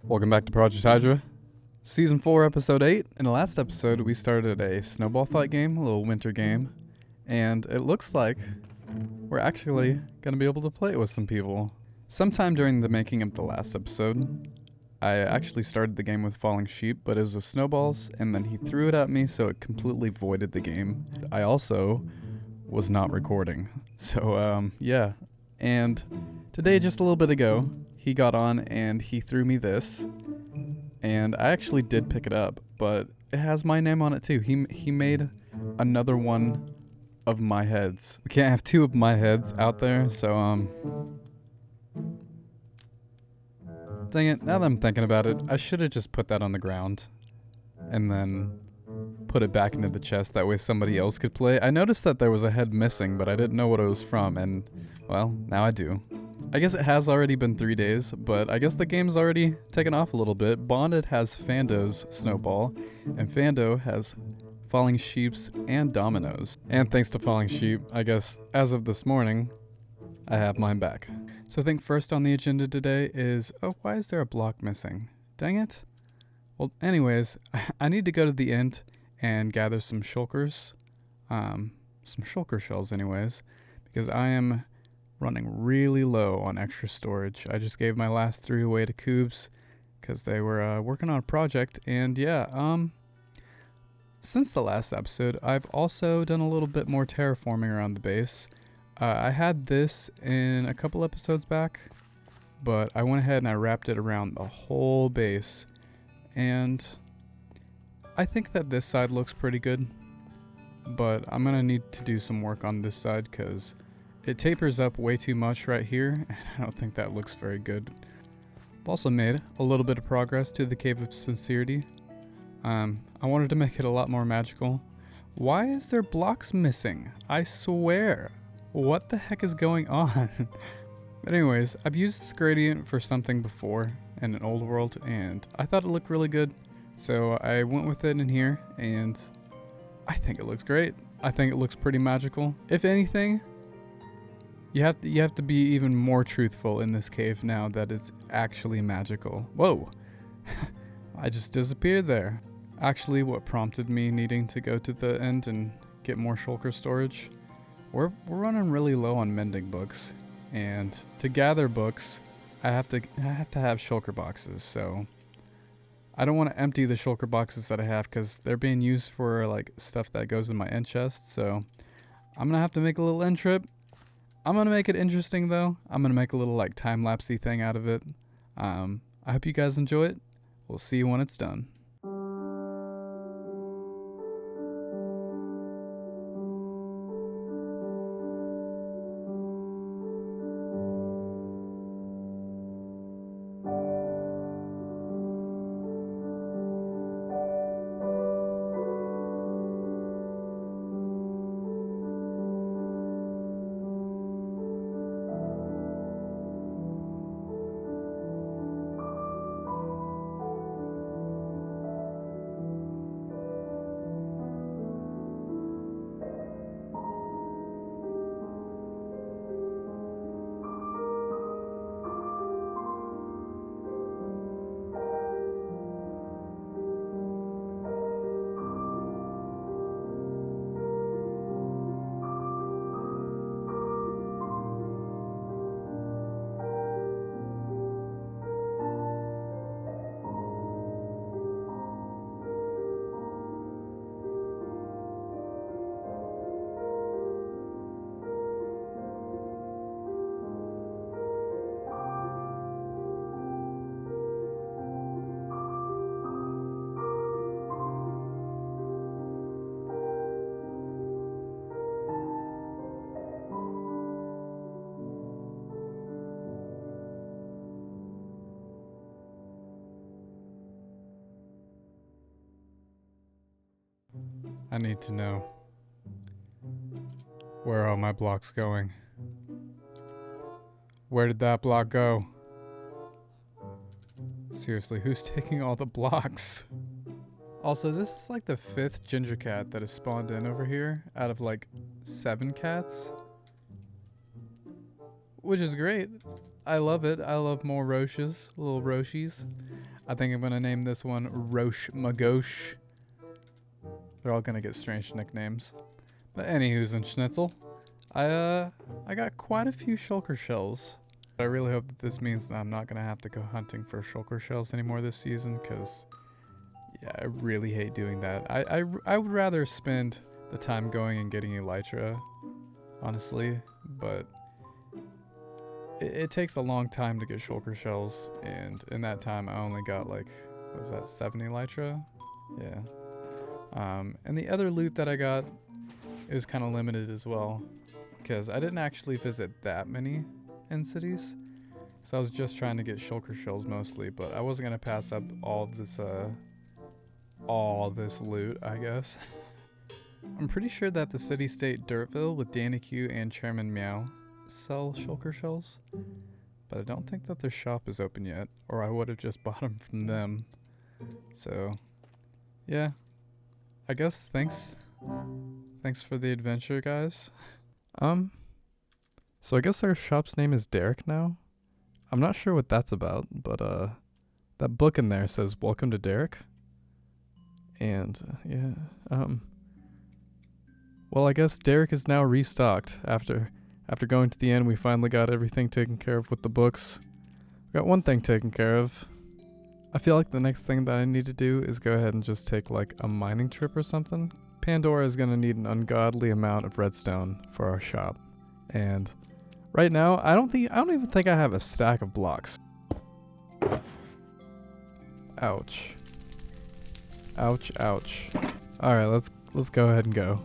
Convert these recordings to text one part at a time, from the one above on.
Welcome back to Project Hydra, Season 4, Episode 8. In the last episode, we started a snowball fight game, a little winter game, and it looks like we're actually going to be able to play it with some people. Sometime during the making of the last episode, I actually started the game with FallingSheep, but it was with snowballs, and then he threw it at me, so it completely voided the game. I also was not recording. So, yeah. And today, just a little bit ago, he got on and he threw me this, and I actually did pick it up, but it has my name on it too. He made another one of my heads. We can't have two of my heads out there, so dang it, now that I'm thinking about it, I should have just put that on the ground and then put it back into the chest, that way somebody else could play. I noticed that there was a head missing, but I didn't know what it was from, and well, now I do. I guess it has already been 3 days, but I guess the game's already taken off a little bit. Bonded has Fando's Snowball, and Fando has FallingSheep's and Domino's. And thanks to FallingSheep, I guess as of this morning, I have mine back. So I think first on the agenda today is, oh, why is there a block missing? Dang it. Well, anyways, I need to go to the end and gather some shulkers, some shulker shells anyways, because I am running really low on extra storage. I just gave my last 3 away to Coobs because they were working on a project, and yeah, since the last episode, I've also done a little bit more terraforming around the base. I had this in a couple episodes back, but I went ahead and I wrapped it around the whole base, and I think that this side looks pretty good, but I'm gonna need to do some work on this side because it tapers up way too much right here, and I don't think that looks very good. I've also made a little bit of progress to the Cave of Sincerity. I wanted to make it a lot more magical. Why is there blocks missing? I swear. What the heck is going on? But anyways, I've used this gradient for something before in an old world, and I thought it looked really good. So I went with it in here, and I think it looks great. I think it looks pretty magical. If anything, you have to be even more truthful in this cave now that it's actually magical. Whoa! I just disappeared there. Actually, what prompted me needing to go to the end and get more shulker storage? We're running really low on mending books, and to gather books, I have to have shulker boxes. So I don't want to empty the shulker boxes that I have because they're being used for like stuff that goes in my end chest. So I'm gonna have to make a little end trip. I'm going to make it interesting, though. I'm going to make a little, like, time-lapsey thing out of it. I hope you guys enjoy it. We'll see you when it's done. I need to know, where are all my blocks going? Where did that block go? Seriously, who's taking all the blocks? Also, this is like the 5th ginger cat that has spawned in over here out of like 7 cats. Which is great. I love it. I love more roaches, little roachies. I think I'm gonna name this one Roche Magoche. They're all gonna get strange nicknames. But anywho's and Schnitzel, I got quite a few shulker shells. I really hope that this means that I'm not gonna have to go hunting for shulker shells anymore this season, cause yeah, I really hate doing that. I would rather spend the time going and getting elytra, honestly, but it takes a long time to get shulker shells, and in that time I only got like, what was that, 7 elytra? Yeah. And the other loot that I got, it was kind of limited as well, because I didn't actually visit that many end cities, so I was just trying to get shulker shells mostly, but I wasn't gonna pass up all this loot, I guess. I'm pretty sure that the city-state Dirtville with Daniqu and Chairman Meow sell shulker shells, but I don't think that their shop is open yet, or I would have just bought them from them. So, yeah. I guess thanks for the adventure, guys. So I guess our shop's name is Derek now. I'm not sure what that's about, but that book in there says "Welcome to Derek." And yeah, well, I guess Derek is now restocked. After going to the end, we finally got everything taken care of with the books. We got one thing taken care of. I feel like the next thing that I need to do is go ahead and just take like a mining trip or something. Pandora is gonna need an ungodly amount of redstone for our shop, and right now I don't even think I have a stack of blocks. Ouch. Ouch, ouch. Alright, let's go ahead and go.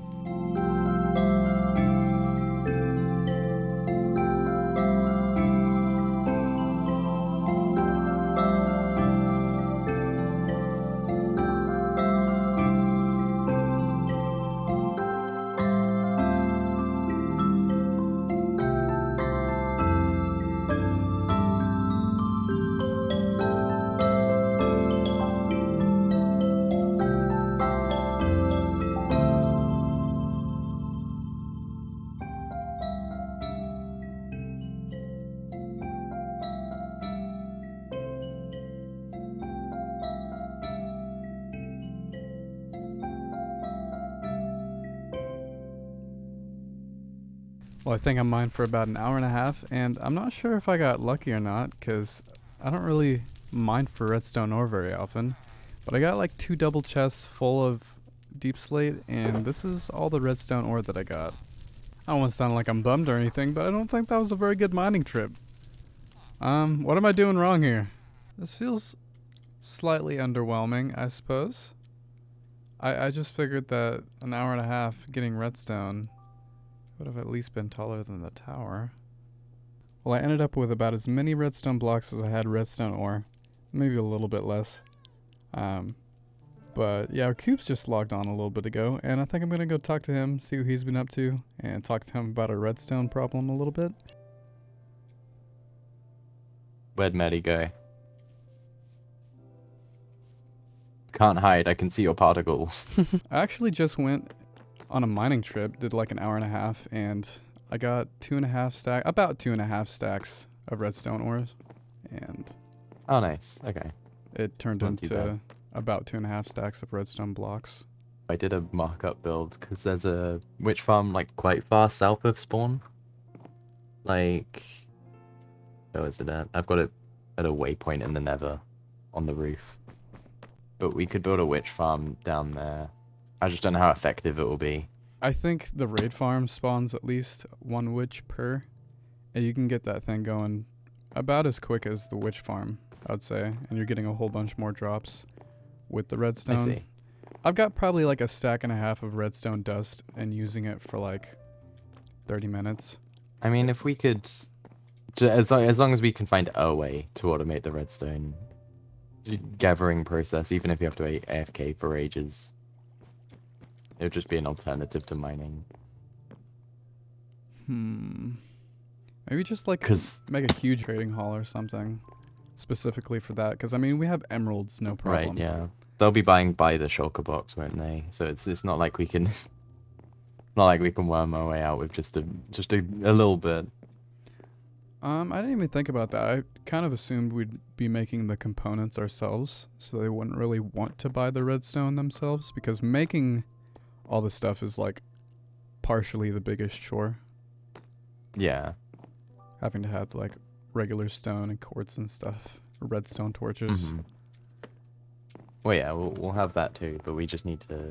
Well, I think I mined for about an hour and a half, and I'm not sure if I got lucky or not, because I don't really mine for redstone ore very often. But I got like 2 double chests full of deep slate, and this is all the redstone ore that I got. I don't want to sound like I'm bummed or anything, but I don't think that was a very good mining trip. What am I doing wrong here? This feels slightly underwhelming, I suppose. I just figured that an hour and a half getting redstone would have at least been taller than the tower. Well, I ended up with about as many redstone blocks as I had redstone ore. Maybe a little bit less. But yeah, our Cube's just logged on a little bit ago, and I think I'm gonna go talk to him, see what he's been up to, and talk to him about our redstone problem a little bit. Where'd Matty go? Can't hide, I can see your particles. I actually just went on a mining trip, did like an hour and a half, and I got about 2.5 stacks of redstone ores, and Oh, nice. Okay. it turned into about 2.5 stacks of redstone blocks. I did a markup build because there's a witch farm like quite far south of spawn. Like, where is it at? I've got it at a waypoint in the Nether on the roof. But we could build a witch farm down there. I just don't know how effective it will be. I think the raid farm spawns at least 1 witch per, and you can get that thing going about as quick as the witch farm, I'd say, and you're getting a whole bunch more drops with the redstone. I see. I've got probably like a stack and a half of redstone dust and using it for like 30 minutes. I mean, if we could, as long as we can find a way to automate the redstone gathering process, even if you have to wait AFK for ages, it would just be an alternative to mining. Maybe just like make a huge trading hall or something specifically for that, because I mean we have emeralds, no problem. Right, yeah. They'll be buying by the shulker box, won't they? So it's not like we can worm our way out with just a little bit. I didn't even think about that. I kind of assumed we'd be making the components ourselves, so they wouldn't really want to buy the redstone themselves, because making all the stuff is like partially the biggest chore. Yeah. Having to have like regular stone and quartz and stuff, redstone torches. Mm-hmm. Well, yeah, we'll have that too, but we just need to.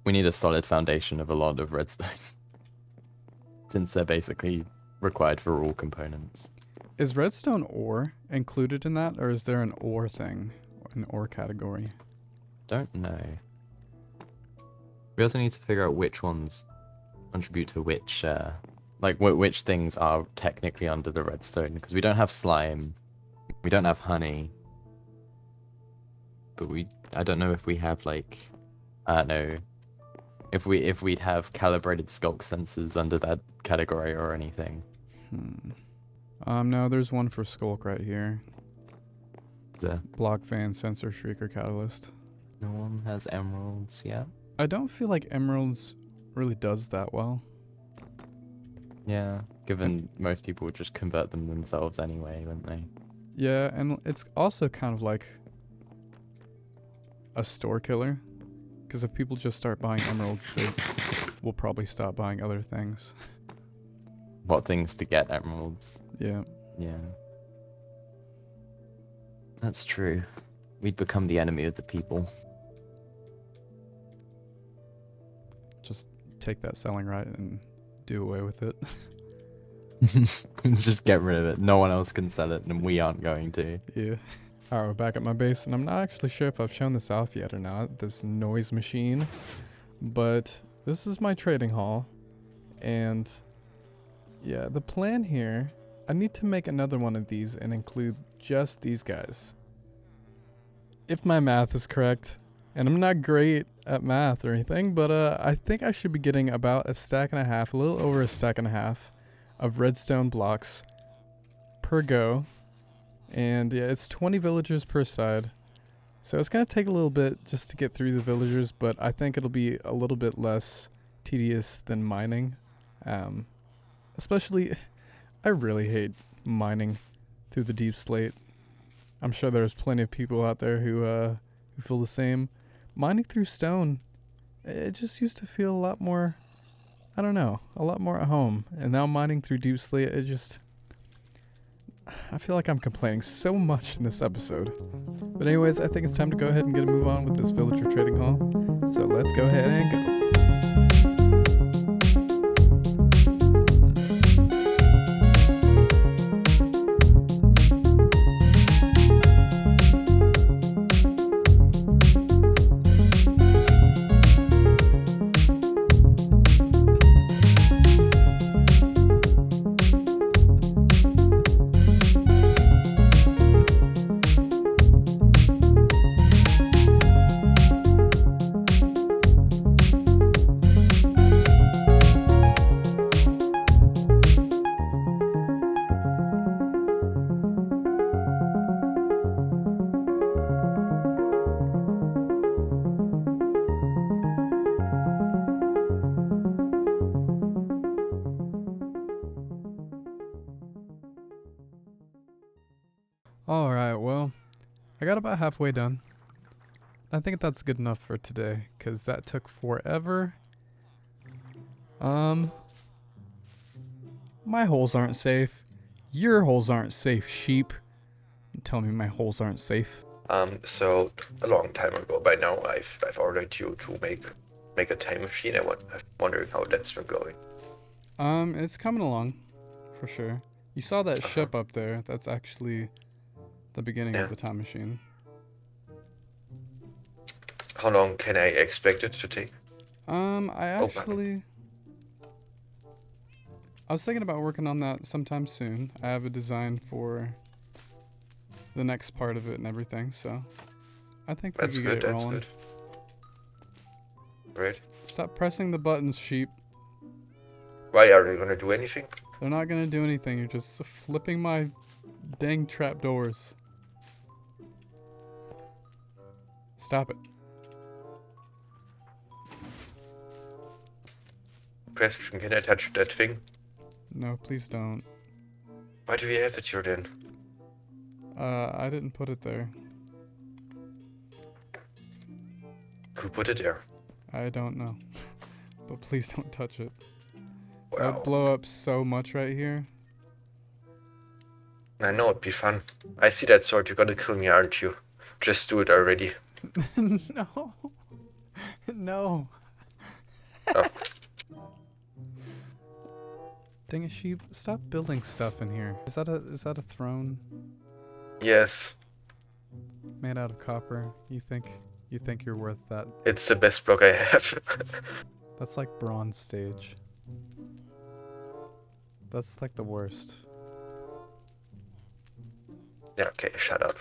We need a solid foundation of a lot of redstone, since they're basically required for all components. Is redstone ore included in that, or is there an ore thing, an ore category? Don't know. We also need to figure out which ones contribute to which, which things are technically under the redstone, because we don't have slime, we don't have honey, but I don't know if we have like, I don't know, if we'd have calibrated skulk sensors under that category or anything. No, there's one for Skulk right here. The Block fan, sensor, shrieker, catalyst. no one has emeralds yet. I don't feel like emeralds really does that well. Yeah, given most people would just convert them themselves anyway, wouldn't they? Yeah, and it's also kind of like a store killer, because if people just start buying emeralds, they will probably stop buying other things. What things to get emeralds? Yeah. Yeah. That's true. We'd become the enemy of the people. Just take that selling right and do away with it. Just get rid of it. No one else can sell it, and we aren't going to. Yeah. Alright, we're back at my base, and I'm not actually sure if I've shown this off yet or not, this noise machine. But this is my trading hall. And yeah, the plan here, I need to make another one of these and include just these guys. If my math is correct, and I'm not great at math or anything, but I think I should be getting about a stack and a half, a little over a stack and a half of redstone blocks per go. And yeah, it's 20 villagers per side. So it's going to take a little bit just to get through the villagers, but I think it'll be a little bit less tedious than mining. Especially, I really hate mining through the deep slate. I'm sure there's plenty of people out there who feel the same. Mining through stone, it just used to feel a lot more, I don't know, a lot more at home. And now mining through deep slate, it just, I feel like I'm complaining so much in this episode. But anyways, I think it's time to go ahead and get a move on with this villager trading hall. So let's go ahead and go. Alright, well, I got about halfway done. I think that's good enough for today, because that took forever. My holes aren't safe. Your holes aren't safe, sheep. Tell me my holes aren't safe. So a long time ago, by now I've ordered you to make a time machine. I'm wondering how that's been going. It's coming along, for sure. You saw that ship up there. That's actually the beginning of the time machine. How long can I expect it to take? I was thinking about working on that sometime soon. I have a design for the next part of it and everything, so I think we can get it rolling. That's good. Right. Stop pressing the buttons, sheep. Why are they gonna do anything? They're not gonna do anything. You're just flipping my dang trapdoors. Stop it. Question, can I touch that thing? No, please don't. Why do we have it here then? I didn't put it there. Who put it there? I don't know. But please don't touch it. Wow. That'd blow up so much right here. I know, it'd be fun. I see that sword, you're gonna kill me, aren't you? Just do it already. No. No. Oh. Dang it, sheep! Stop building stuff in here. Is that a throne Yes, made out of copper? You think you're worth that? it's the best block I have. That's like bronze stage. That's like the worst. Yeah, okay, shut up.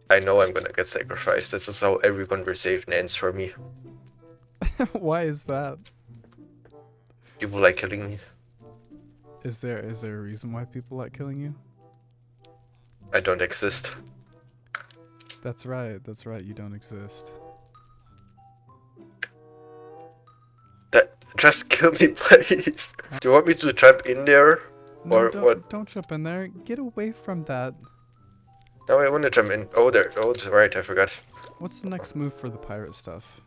I know I'm gonna get sacrificed. This is how every conversation ends for me. Why is that? People like killing me. Is there a reason why people like killing you? I don't exist. That's right, you don't exist. Just kill me, please. Do you want me to jump in there? No, Or don't, what? don't jump in there. Get away from that. No, I want to jump in. Oh, there. Oh, that's right, I forgot. What's the next move for the pirate stuff?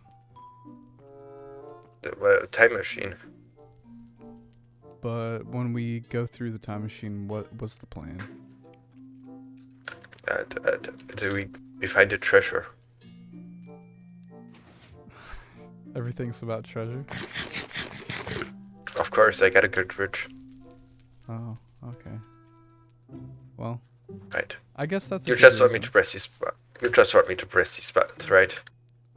The time machine. But when we go through the time machine, what's the plan? We find the treasure. Everything's about treasure? Of course, I gotta get rich. Oh, okay. Well, Right. I guess that's. You just want me to press these. You just want me to press these buttons, right?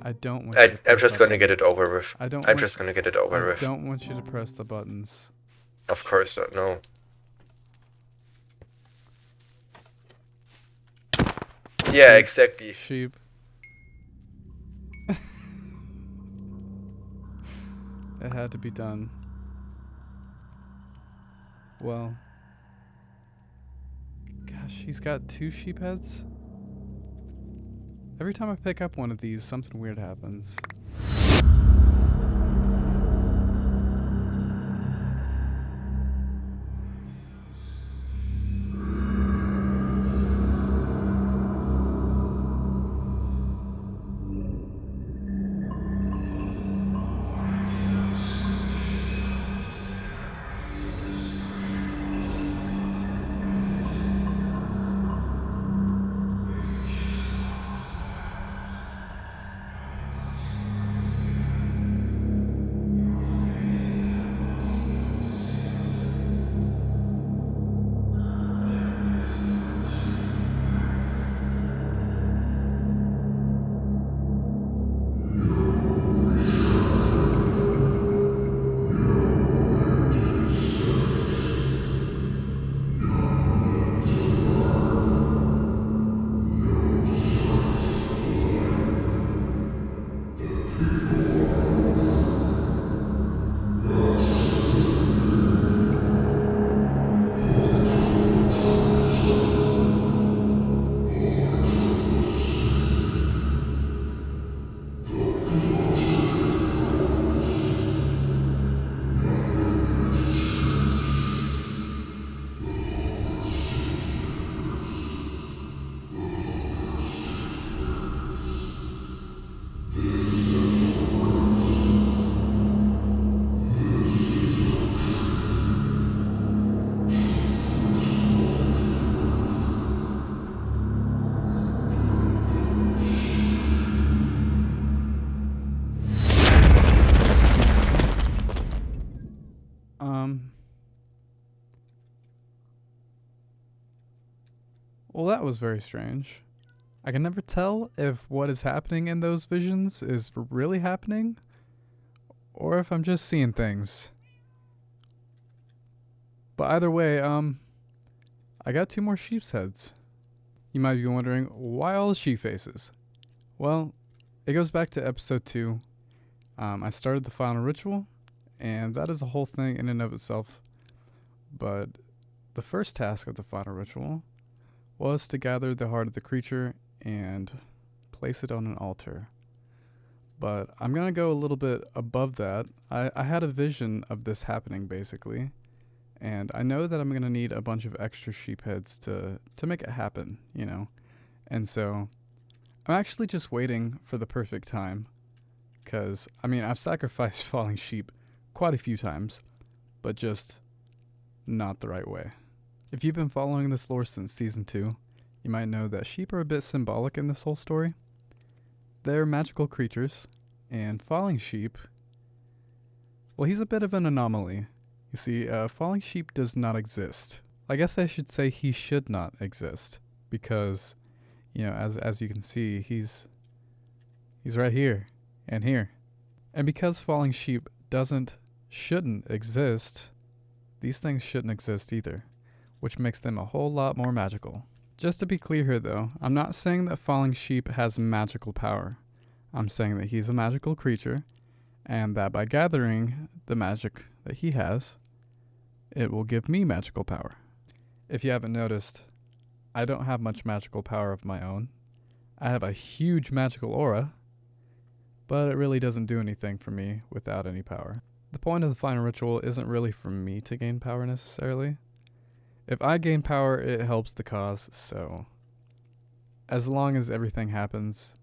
I don't want. You to I'm press just that gonna button. get it over with. I don't. I'm want, just gonna get it over I with. don't want you to press the buttons. Of course not. No. Yeah, Sheep. exactly. Sheep. It had to be done. Well. Gosh, he's got 2 sheep heads? Every time I pick up one of these, something weird happens. Well, that was very strange. I can never tell if what is happening in those visions is really happening, or if I'm just seeing things. But either way, I got 2 more sheep's heads. You might be wondering, why all the sheep faces? Well, it goes back to episode 2. I started the final ritual, and that is a whole thing in and of itself. But the first task of the final ritual was to gather the heart of the creature and place it on an altar. But I'm going to go a little bit above that. I had a vision of this happening, basically. And I know that I'm going to need a bunch of extra sheep heads to make it happen, you know. And so I'm actually just waiting for the perfect time. Because, I mean, I've sacrificed falling sheep quite a few times, but just not the right way. If you've been following this lore since Season 2, you might know that sheep are a bit symbolic in this whole story. They're magical creatures, and falling sheep, well, he's a bit of an anomaly. You see, falling sheep does not exist. I guess I should say he should not exist, because, you know, as you can see, he's right here and here. And because falling sheep shouldn't exist, these things shouldn't exist either, which makes them a whole lot more magical. Just to be clear here though, I'm not saying that falling sheep has magical power. I'm saying that he's a magical creature, and that by gathering the magic that he has, it will give me magical power. If you haven't noticed, I don't have much magical power of my own. I have a huge magical aura, but it really doesn't do anything for me without any power. The point of the final ritual isn't really for me to gain power necessarily. If I gain power, it helps the cause, so as long as everything happens,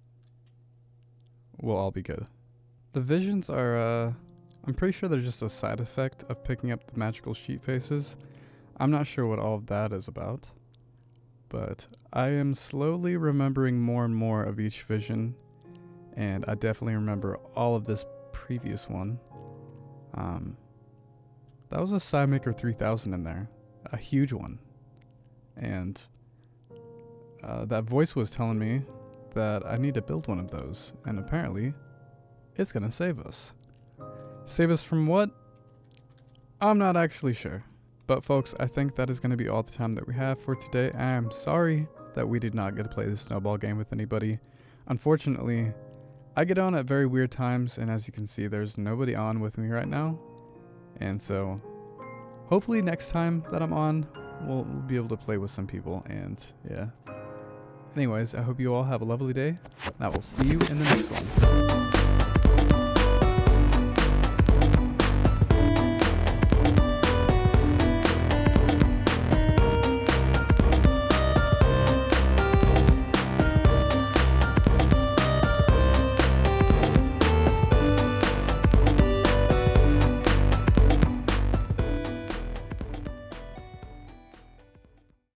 we'll all be good. The visions are, I'm pretty sure they're just a side effect of picking up the magical sheep faces. I'm not sure what all of that is about, but I am slowly remembering more and more of each vision, and I definitely remember all of this previous one. That was a Psymaker 3000 in there, a huge one, and that voice was telling me that I need to build one of those, and apparently it's gonna save us. Save us from what? I'm not actually sure. But folks, I think that is going to be all the time that we have for today. I am sorry that we did not get to play the snowball game with anybody. Unfortunately, I get on at very weird times, and as you can see, there's nobody on with me right now. And so, hopefully next time that I'm on, we'll be able to play with some people, and yeah. Anyways, I hope you all have a lovely day, and I will see you in the next one.